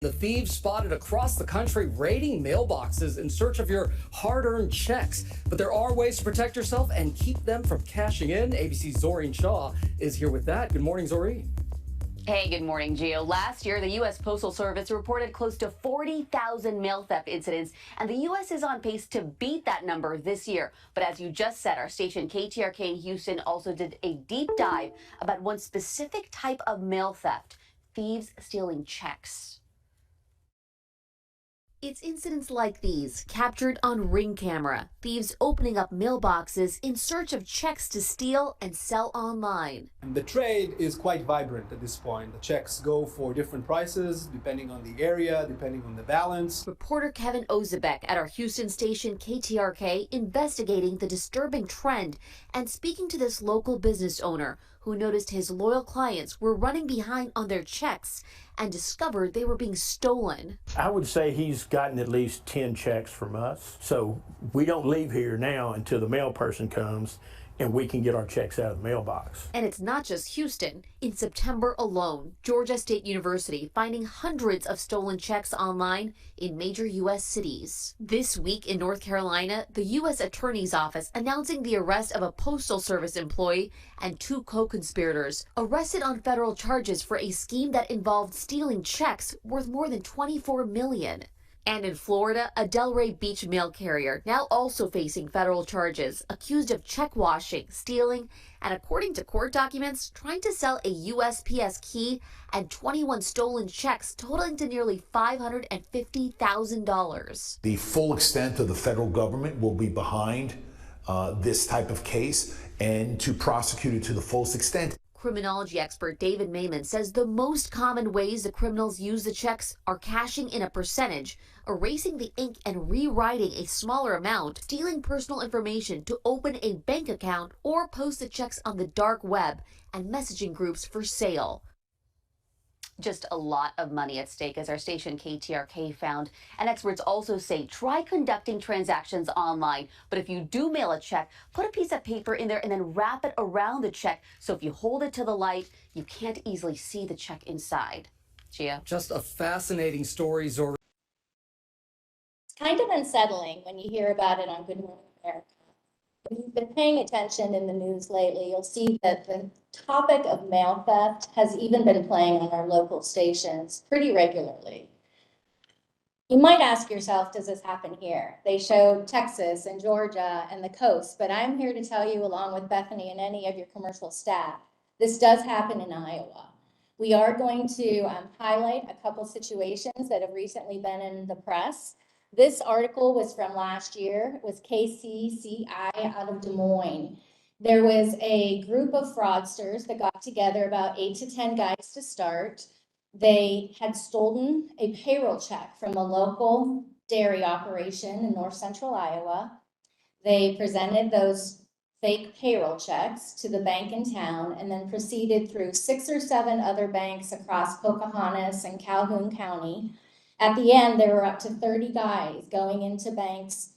The thieves spotted across the country raiding mailboxes in search of your hard-earned checks. But there are ways to protect yourself and keep them from cashing in. ABC's Zoreen Shaw is here with that. Good morning, Zoreen. Hey, good morning, Gio. Last year, the U.S. Postal Service reported close to 40,000 mail theft incidents, and the U.S. is on pace to beat that number this year. But as you just said, our station KTRK in Houston also did a deep dive about one specific type of mail theft: thieves stealing checks. It's incidents like these, captured on Ring camera. Thieves opening up mailboxes in search of checks to steal and sell online. The trade is quite vibrant at this point. The checks go for different prices, depending on the area, depending on the balance. Reporter Kevin Ozebek at our Houston station KTRK investigating the disturbing trend and speaking to this local business owner who noticed his loyal clients were running behind on their checks and discovered they were being stolen. I would say he's gotten at least 10 checks from us. So we don't leave here now until the mail person comes and we can get our checks out of the mailbox. And it's not just Houston. In September alone, Georgia State University finding hundreds of stolen checks online in major U.S. cities. This week in North Carolina, the U.S. Attorney's Office announcing the arrest of a Postal Service employee and two co-conspirators, arrested on federal charges for a scheme that involved stealing checks worth more than $24 million. And in Florida, a Delray Beach mail carrier now also facing federal charges, accused of check washing, stealing, and according to court documents, trying to sell a USPS key and 21 stolen checks totaling to nearly $550,000. The full extent of the federal government will be behind this type of case and to prosecute it to the fullest extent. Criminology expert David Mayman says the most common ways the criminals use the checks are cashing in a percentage, erasing the ink and rewriting a smaller amount, stealing personal information to open a bank account, or post the checks on the dark web and messaging groups for sale. Just a lot of money at stake, as our station KTRK found. And experts also say try conducting transactions online. But if you do mail a check, put a piece of paper in there and then wrap it around the check. So if you hold it to the light, you can't easily see the check inside. Gia? Just a fascinating story, Zoreen. It's kind of unsettling when you hear about it on Good Morning America. If you've been paying attention in the news lately, you'll see that the topic of mail theft has even been playing on our local stations pretty regularly. You might ask yourself, does this happen here? They showed Texas and Georgia and the coast, but I'm here to tell you, along with Bethany and any of your commercial staff, this does happen in Iowa. We are going to highlight a couple situations that have recently been in the press. This article was from last year. It was KCCI out of Des Moines. There was a group of fraudsters that got together, about 8 to 10 guys to start. They had stolen a payroll check from a local dairy operation in north central Iowa. They presented those fake payroll checks to the bank in town and then proceeded through 6 or 7 other banks across Pocahontas and Calhoun County. At the end, there were up to 30 guys going into banks,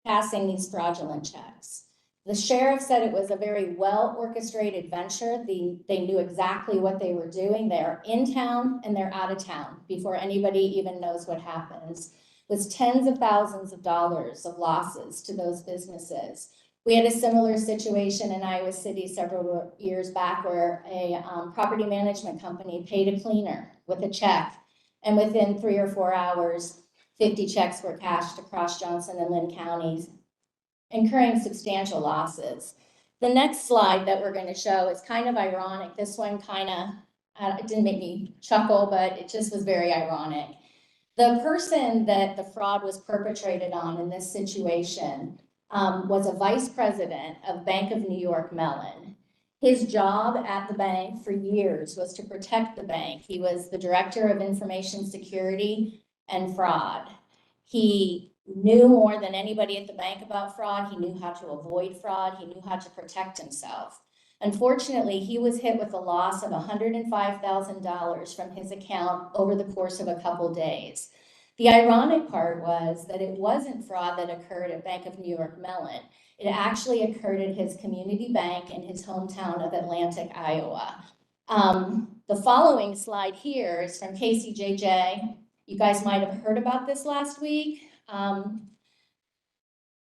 passing these fraudulent checks. The sheriff said it was a very well-orchestrated venture. They knew exactly what they were doing. They're in town and they're out of town before anybody even knows what happens. It was tens of thousands of dollars of losses to those businesses. We had a similar situation in Iowa City several years back where a property management company paid a cleaner with a check. And within 3 or 4 hours, 50 checks were cashed across Johnson and Lynn counties, incurring substantial losses. The next slide that we're going to show is kind of ironic. This one kind of, it didn't make me chuckle, but it just was very ironic. The person that the fraud was perpetrated on in this situation was a vice president of Bank of New York Mellon. His job at the bank for years was to protect the bank. He was the director of information security and fraud. He knew more than anybody at the bank about fraud. He knew how to avoid fraud. He knew how to protect himself. Unfortunately, he was hit with a loss of $105,000 from his account over the course of a couple days. The ironic part was that it wasn't fraud that occurred at Bank of New York Mellon. It actually occurred at his community bank in his hometown of Atlantic, Iowa. The following slide here is from KCJJ You guys might have heard about this last week. The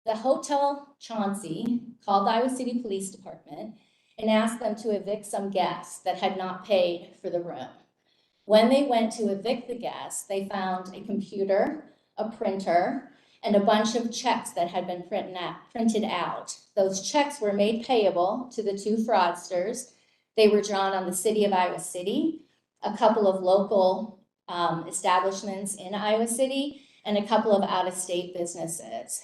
Hotel Chauncey called the Iowa City Police Department and asked them to evict some guests that had not paid for the room. When they went to evict the guests, they found a computer, a printer, and a bunch of checks that had been printed out. Those checks were made payable to the two fraudsters. They were drawn on the city of Iowa City, a couple of local establishments in Iowa City, and a couple of out-of-state businesses.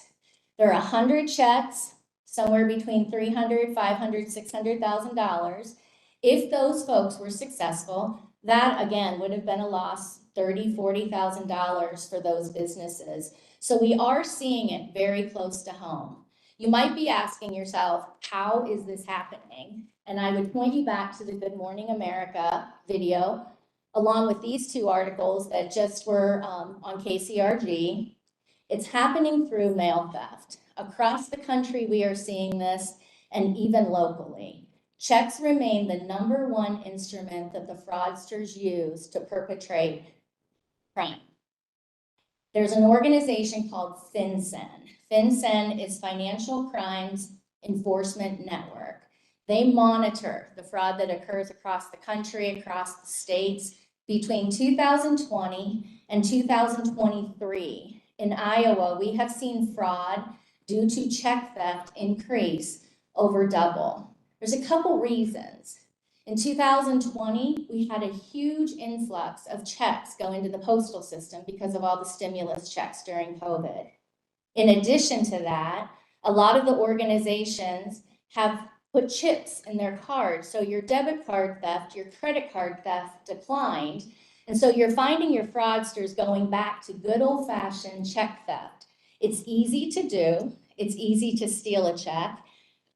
There are 100 checks, somewhere between $300,000, $500,000, $600,000. If those folks were successful, that again would have been a loss, $30,000, $40,000 for those businesses. So we are seeing it very close to home. You might be asking yourself, how is this happening? And I would point you back to the Good Morning America video, along with these two articles that just were on KCRG. It's happening through mail theft. Across the country, we are seeing this, and even locally. Checks remain the #1 instrument that the fraudsters use to perpetrate crime. There's an organization called FinCEN. FinCEN is Financial Crimes Enforcement Network. They monitor the fraud that occurs across the country, across the states. Between 2020 and 2023, in Iowa, we have seen fraud due to check theft increase over double. There's a couple reasons. In 2020, we had a huge influx of checks go into the postal system because of all the stimulus checks during COVID. In addition to that, a lot of the organizations have put chips in their cards. So your debit card theft, your credit card theft declined. And so you're finding your fraudsters going back to good old-fashioned check theft. It's easy to do. It's easy to steal a check.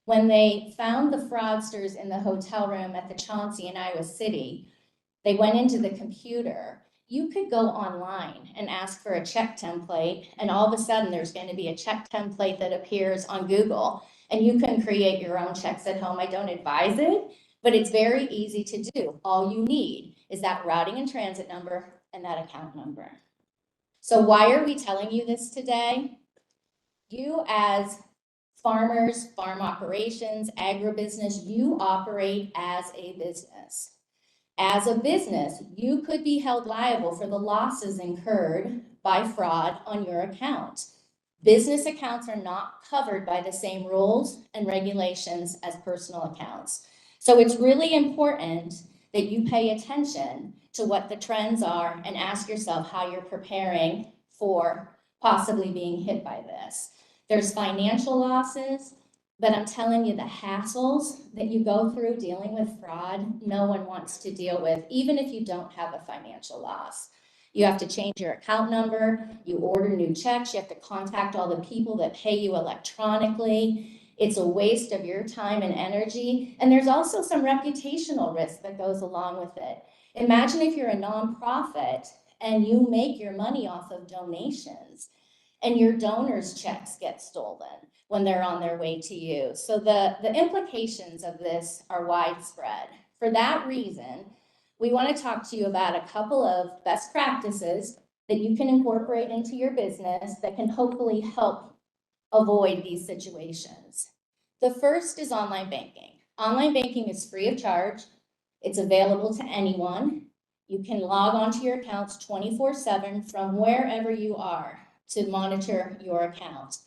When they found the fraudsters in the hotel room at the Chauncey in Iowa City, they went into the computer. You could go online and ask for a check template, and all of a sudden there's going to be a check template that appears on Google, and you can create your own checks at home. I don't advise it, but it's very easy to do. All you need is that routing and transit number and that account number. So why are we telling you this today? You as farmers, farm operations, agribusiness, you operate as a business. As a business, you could be held liable for the losses incurred by fraud on your account. Business accounts are not covered by the same rules and regulations as personal accounts. So it's really important that you pay attention to what the trends are and ask yourself how you're preparing for possibly being hit by this. There's financial losses, but I'm telling you, the hassles that you go through dealing with fraud, no one wants to deal with, even if you don't have a financial loss. You have to change your account number, you order new checks, you have to contact all the people that pay you electronically. It's a waste of your time and energy, and there's also some reputational risk that goes along with it. Imagine if you're a nonprofit and you make your money off of donations, and your donors' checks get stolen when they're on their way to you. So the implications of this are widespread. For that reason, we want to talk to you about a couple of best practices that you can incorporate into your business that can hopefully help avoid these situations. The first is online banking. Online banking is free of charge. It's available to anyone. You can log onto your accounts 24/7 from wherever you are to monitor your account.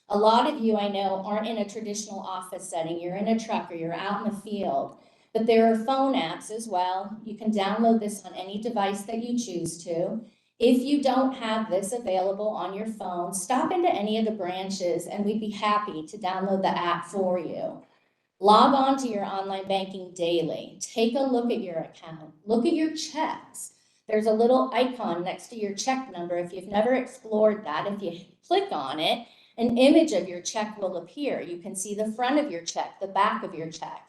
A lot of you I know aren't in a traditional office setting. You're in a truck or you're out in the field, but there are phone apps as well. You can download this on any device that you choose to. If you don't have this available on your phone, stop into any of the branches and we'd be happy to download the app for you. Log on to your online banking daily. Take a look at your account. Look at your checks. There's a little icon next to your check number. If you've never explored that, if you click on it, an image of your check will appear. You can see the front of your check, the back of your check.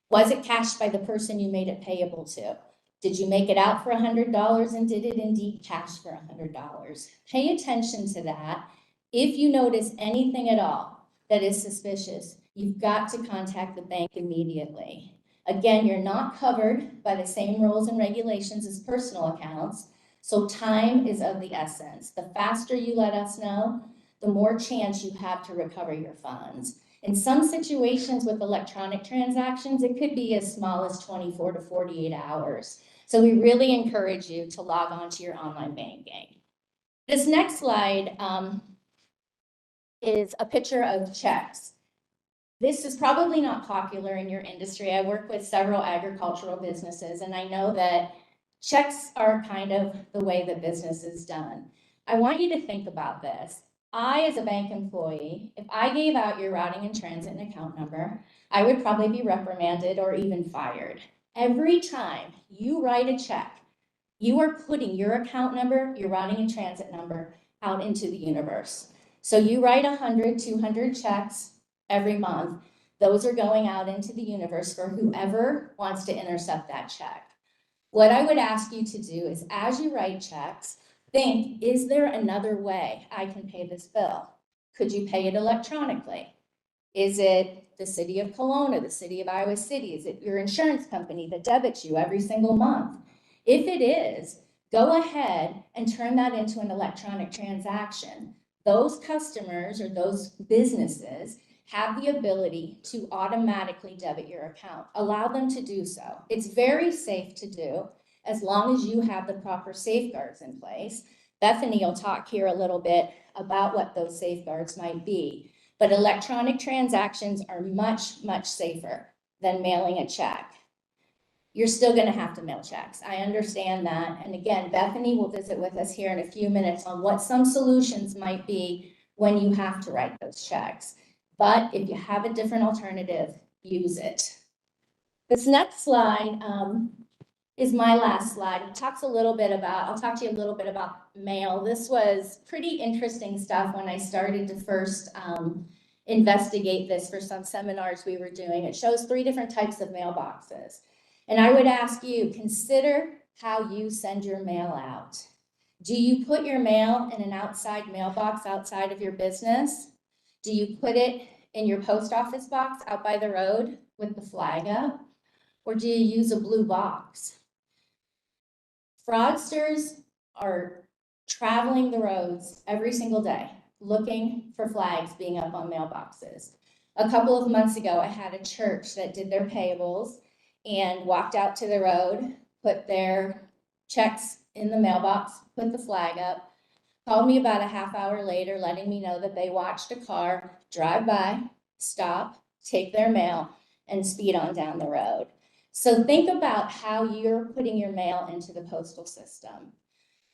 Was it cashed by the person you made it payable to? Did you make it out for $100 and did it indeed cash for $100? Pay attention to that. If you notice anything at all that is suspicious, you've got to contact the bank immediately. Again, you're not covered by the same rules and regulations as personal accounts, So time is of the essence. The faster you let us know, the more chance you have to recover your funds. In some situations with electronic transactions, it could be as small as 24 to 48 hours. So we really encourage you to log on to your online banking. This next slide is a picture of checks. This is probably not popular in your industry. I work with several agricultural businesses, and I know that checks are kind of the way that business is done. I want you to think about this. I, as a bank employee, if I gave out your routing and transit and account number, I would probably be reprimanded or even fired. Every time you write a check, you are putting your account number, your routing and transit number out into the universe. So you write 100, 200 checks every month. Those are going out into the universe for whoever wants to intercept that check. What I would ask you to do is, as you write checks, think, is there another way I can pay this bill? Could you pay it electronically? Is it the city of Kelowna, the city of Iowa City? Is it your insurance company that debits you every single month? If it is, go ahead and turn that into an electronic transaction. Those customers or those businesses have the ability to automatically debit your account. Allow them to do so. It's very safe to do as long as you have the proper safeguards in place. Bethany will talk here a little bit about what those safeguards might be. But electronic transactions are much, much safer than mailing a check. You're still going to have to mail checks. I understand that. And again, Bethany will visit with us here in a few minutes on what some solutions might be when you have to write those checks. But if you have a different alternative, use it. This next slide is my last slide. It talks a little bit about, I'll talk to you a little bit about mail. This was pretty interesting stuff when I started to first investigate this for some seminars we were doing. It shows 3 different types of mailboxes. And I would ask you, consider how you send your mail out. Do you put your mail in an outside mailbox outside of your business? Do you put it in your post office box out by the road with the flag up? Or do you use a blue box? Fraudsters are traveling the roads every single day, looking for flags being up on mailboxes. A couple of months ago, I had a church that did their payables and walked out to the road, put their checks in the mailbox, put the flag up, called me about a half hour later, letting me know that they watched a car drive by, stop, take their mail, and speed on down the road. So think about how you're putting your mail into the postal system.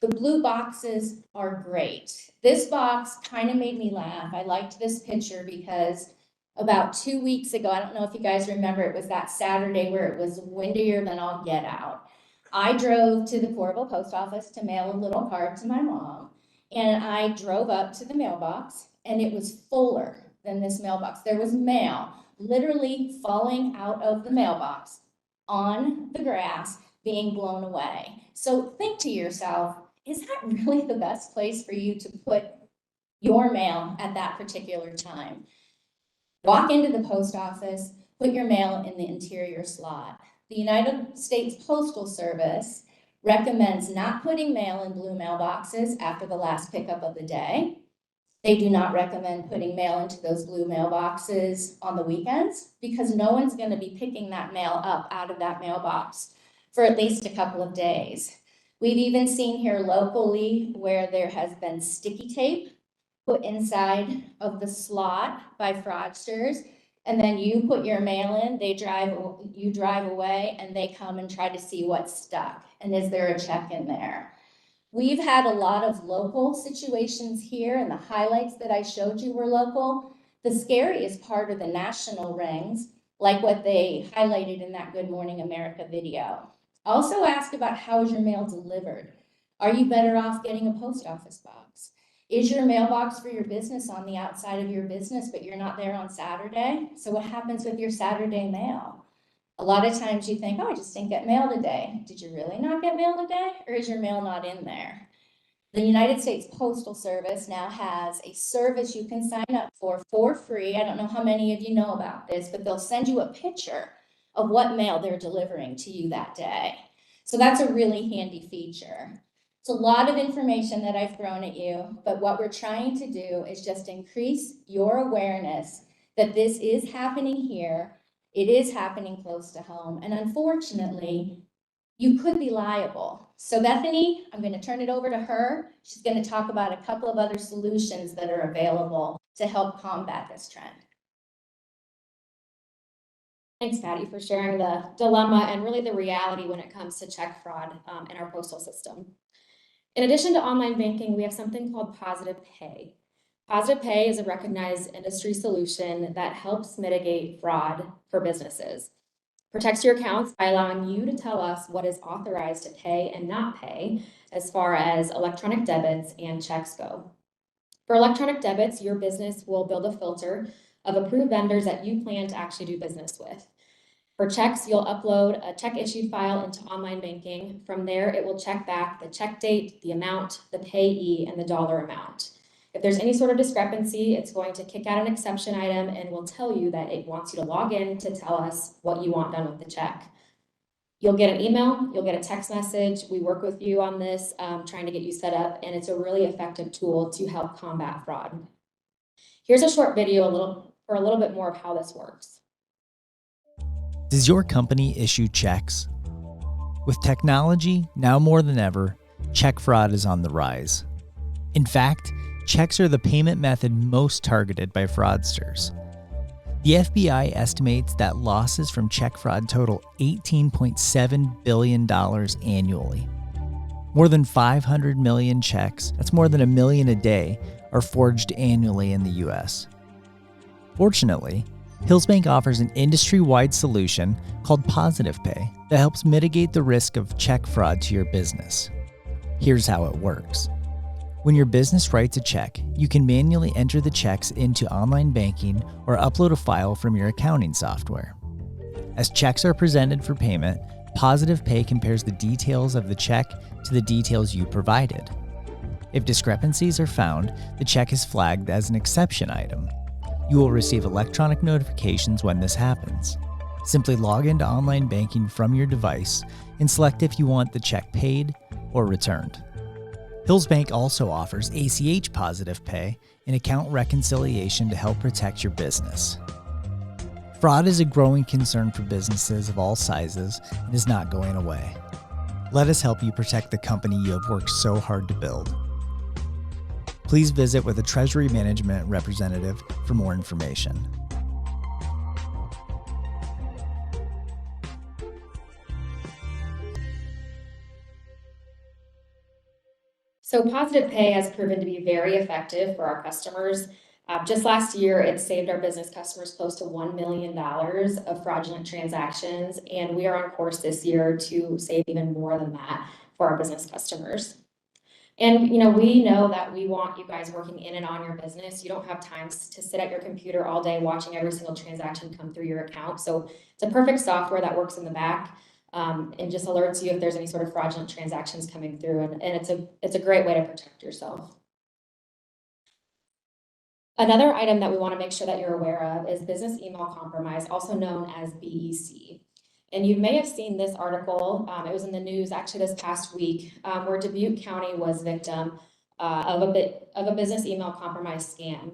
The blue boxes are great. This box kind of made me laugh. I liked this picture because about 2 weeks ago, I don't know if you guys remember, it was that Saturday where it was windier than all get out. I drove to the Coralville post office to mail a little card to my mom, and I drove up to the mailbox, and it was fuller than this mailbox. There was mail literally falling out of the mailbox on the grass, being blown away. So think to yourself, is that really the best place for you to put your mail at that particular time? Walk into the post office, put your mail in the interior slot. The United States Postal Service recommends not putting mail in blue mailboxes after the last pickup of the day. They do not recommend putting mail into those blue mailboxes on the weekends because no one's going to be picking that mail up out of that mailbox for at least a couple of days. We've even seen here locally where there has been sticky tape put inside of the slot by fraudsters, and then you put your mail in, you drive away, and they come and try to see what's stuck, and is there a check in there? We've had a lot of local situations here, and the highlights that I showed you were local. The scariest part are the national rings, like what they highlighted in that Good Morning America video. Also ask about how is your mail delivered? Are you better off getting a post office box? Is your mailbox for your business on the outside of your business, but you're not there on Saturday? So what happens with your Saturday mail? A lot of times you think, oh, I just didn't get mail today. Did you really not get mail today? Or is your mail not in there? The United States Postal Service now has a service you can sign up for free. I don't know how many of you know about this, but they'll send you a picture of what mail they're delivering to you that day. So that's a really handy feature. It's a lot of information that I've thrown at you, but what we're trying to do is just increase your awareness that this is happening here. It is happening close to home, and unfortunately, you could be liable. So Bethany, I'm going to turn it over to her. She's going to talk about a couple of other solutions that are available to help combat this trend. Thanks, Patty, for sharing the dilemma and really the reality when it comes to check fraud in our postal system. In addition to online banking, we have something called Positive Pay. Positive Pay is a recognized industry solution that helps mitigate fraud for businesses. Protects your accounts by allowing you to tell us what is authorized to pay and not pay as far as electronic debits and checks go. For electronic debits, your business will build a filter of approved vendors that you plan to actually do business with. For checks, you'll upload a check issued file into online banking. From there, it will check back the check date, the amount, the payee, and the dollar amount. If there's any sort of discrepancy, it's going to kick out an exception item and will tell you that it wants you to log in to tell us what you want done with the check. You'll get an email, you'll get a text message. We work with you on this, trying to get you set up, and it's a really effective tool to help combat fraud. Here's a short video for a little bit more of how this works. Does your company issue checks? With technology, now more than ever, check fraud is on the rise. In fact, checks are the payment method most targeted by fraudsters. The FBI estimates that losses from check fraud total $18.7 billion annually. More than 500 million checks, that's more than a million a day, are forged annually in the US. Fortunately, Hills Bank offers an industry-wide solution called Positive Pay that helps mitigate the risk of check fraud to your business. Here's how it works. When your business writes a check, you can manually enter the checks into online banking or upload a file from your accounting software. As checks are presented for payment, Positive Pay compares the details of the check to the details you provided. If discrepancies are found, the check is flagged as an exception item. You will receive electronic notifications when this happens. Simply log into online banking from your device and select if you want the check paid or returned. Hills Bank also offers ACH Positive Pay and account reconciliation to help protect your business. Fraud is a growing concern for businesses of all sizes and is not going away. Let us help you protect the company you have worked so hard to build. Please visit with a Treasury Management representative for more information. So Positive Pay has proven to be very effective for our customers. Just last year, it saved our business customers close to $1 million of fraudulent transactions, and we are on course this year to save even more than that for our business customers. And we know that we want you guys working in and on your business. You don't have time to sit at your computer all day watching every single transaction come through your account. So it's a perfect software that works in the back and just alerts you if there's any sort of fraudulent transactions coming through. And it's a great way to protect yourself. Another item that we want to make sure that you're aware of is business email compromise, also known as BEC. And you may have seen this article, it was in the news actually this past week, where Dubuque County was victim of a business email compromise scam.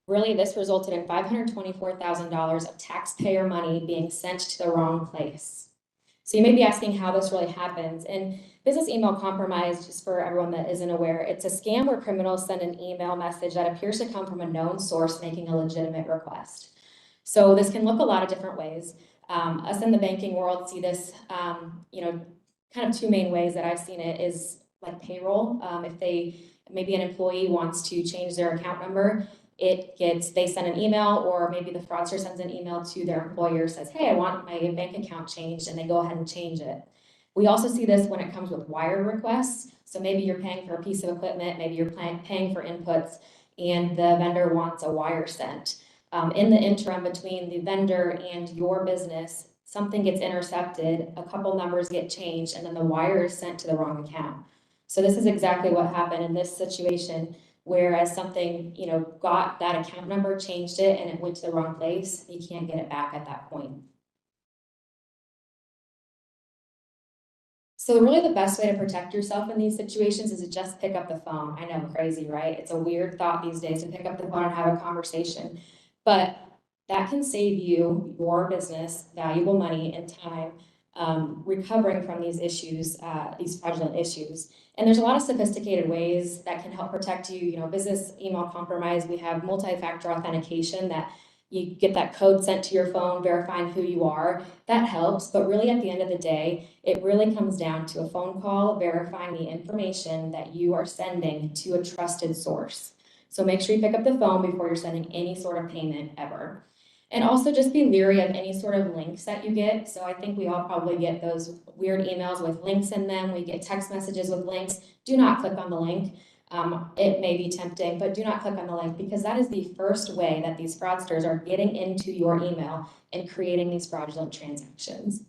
Really, this resulted in $524,000 of taxpayer money being sent to the wrong place. So you may be asking how this really happens. And business email compromise, just for everyone that isn't aware, it's a scam where criminals send an email message that appears to come from a known source making a legitimate request. So this can look a lot of different ways. Us in the banking world see this, kind of two main ways that I've seen it is like payroll. If maybe an employee wants to change their account number, they send an email, or maybe the fraudster sends an email to their employer, says, hey, I want my bank account changed, and they go ahead and change it. We also see this when it comes with wire requests. So maybe you're paying for a piece of equipment, maybe you're paying for inputs, and the vendor wants a wire sent. In the interim between the vendor and your business, something gets intercepted, a couple numbers get changed, and then the wire is sent to the wrong account. So this is exactly what happened in this situation, whereas something, got that account number, changed it, and it went to the wrong place, you can't get it back at that point. So really the best way to protect yourself in these situations is to just pick up the phone. I know, crazy, right? It's a weird thought these days to pick up the phone and have a conversation, but that can save you, your business, valuable money and time, recovering from these issues, these fraudulent issues. And there's a lot of sophisticated ways that can help protect you. You know, business email compromise, we have multi-factor authentication that you get that code sent to your phone verifying who you are. That helps, but really at the end of the day, it really comes down to a phone call verifying the information that you are sending to a trusted source. So make sure you pick up the phone before you're sending any sort of payment ever. And also just be leery of any sort of links that you get. So I think we all probably get those weird emails with links in them. We get text messages with links. Do not click on the link. It may be tempting, but do not click on the link because that is the first way that these fraudsters are getting into your email and creating these fraudulent transactions.